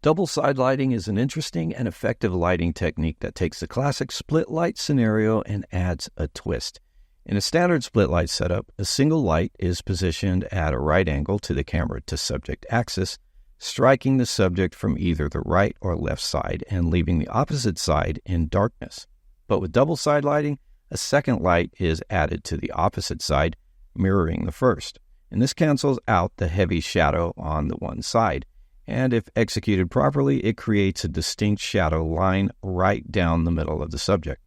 Double side lighting is an interesting and effective lighting technique that takes the classic split light scenario and adds a twist. In a standard split light setup, a single light is positioned at a right angle to the camera to subject axis, striking the subject from either the right or left side and leaving the opposite side in darkness. But with double side lighting, a second light is added to the opposite side, mirroring the first. And this cancels out the heavy shadow on the one side. And if executed properly, it creates a distinct shadow line right down the middle of the subject.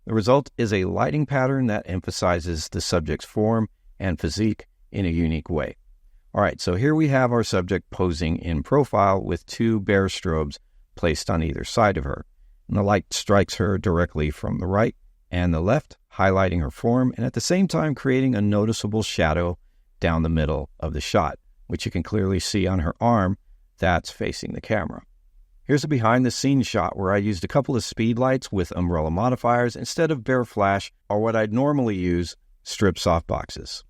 The result is a lighting pattern that emphasizes the subject's form and physique in a unique way. All right, so here we have our subject posing in profile with two bare strobes placed on either side of her. And the light strikes her directly from the right and the left, highlighting her form and at the same time creating a noticeable shadow down the middle of the shot, which you can clearly see on her arm that's facing the camera. Here's a behind-the-scenes shot where I used a couple of speed lights with umbrella modifiers instead of bare flash or what I'd normally use, strip softboxes.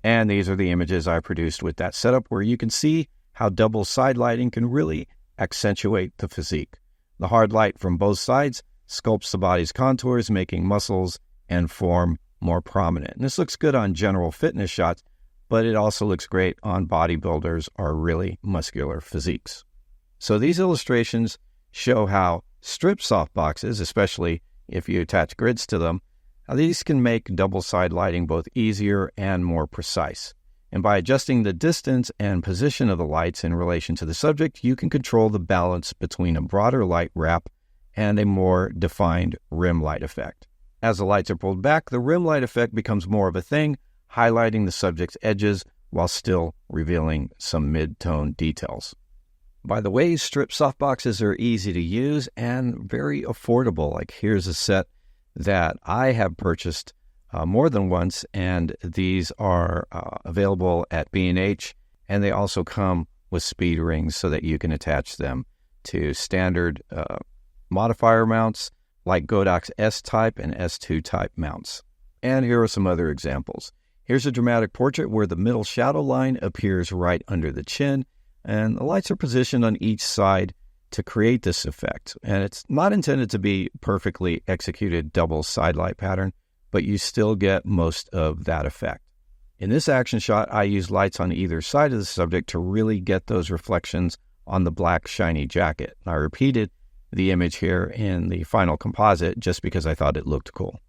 And these are the images I produced with that setup where you can see how double side lighting can really accentuate the physique. The hard light from both sides sculpts the body's contours, making muscles and form more prominent. And this looks good on general fitness shots, but it also looks great on bodybuilders or really muscular physiques. So these illustrations show how strip softboxes, especially if you attach grids to them, how these can make double side lighting both easier and more precise. And by adjusting the distance and position of the lights in relation to the subject, you can control the balance between a broader light wrap and a more defined rim light effect. As the lights are pulled back, the rim light effect becomes more of a thing, highlighting the subject's edges while still revealing some mid-tone details. By the way, strip softboxes are easy to use and very affordable. Like here's a set that I have purchased more than once, and these are available at B&H, and they also come with speed rings so that you can attach them to standard modifier mounts like Godot's S-type and S2 type mounts. And here are some other examples. Here's a dramatic portrait where the middle shadow line appears right under the chin, and the lights are positioned on each side to create this effect. And it's not intended to be perfectly executed double side light pattern, but you still get most of that effect. In this action shot, I used lights on either side of the subject to really get those reflections on the black shiny jacket. I repeated the image here in the final composite just because I thought it looked cool.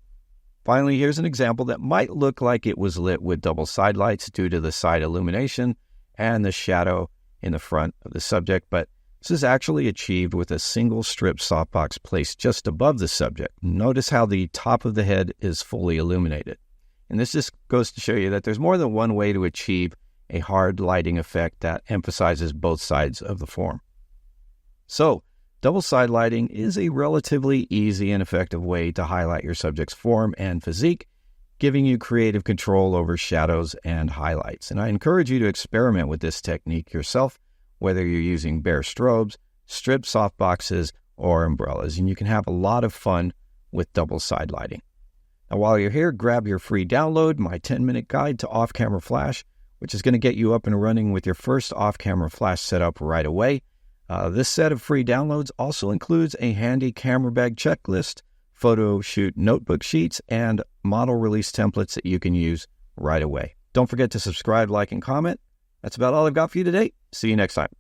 Finally, here's an example that might look like it was lit with double side lights due to the side illumination and the shadow in the front of the subject, but this is actually achieved with a single strip softbox placed just above the subject. Notice how the top of the head is fully illuminated. And this just goes to show you that there's more than one way to achieve a hard lighting effect that emphasizes both sides of the form. So, double side lighting is a relatively easy and effective way to highlight your subject's form and physique, giving you creative control over shadows and highlights. And I encourage you to experiment with this technique yourself, whether you're using bare strobes, strip softboxes, or umbrellas, and you can have a lot of fun with double side lighting. Now, while you're here, grab your free download, my 10-minute guide to off-camera flash, which is going to get you up and running with your first off-camera flash setup right away. This set of free downloads also includes a handy camera bag checklist, photo shoot notebook sheets, and model release templates that you can use right away. Don't forget to subscribe, like, and comment. That's about all I've got for you today. See you next time.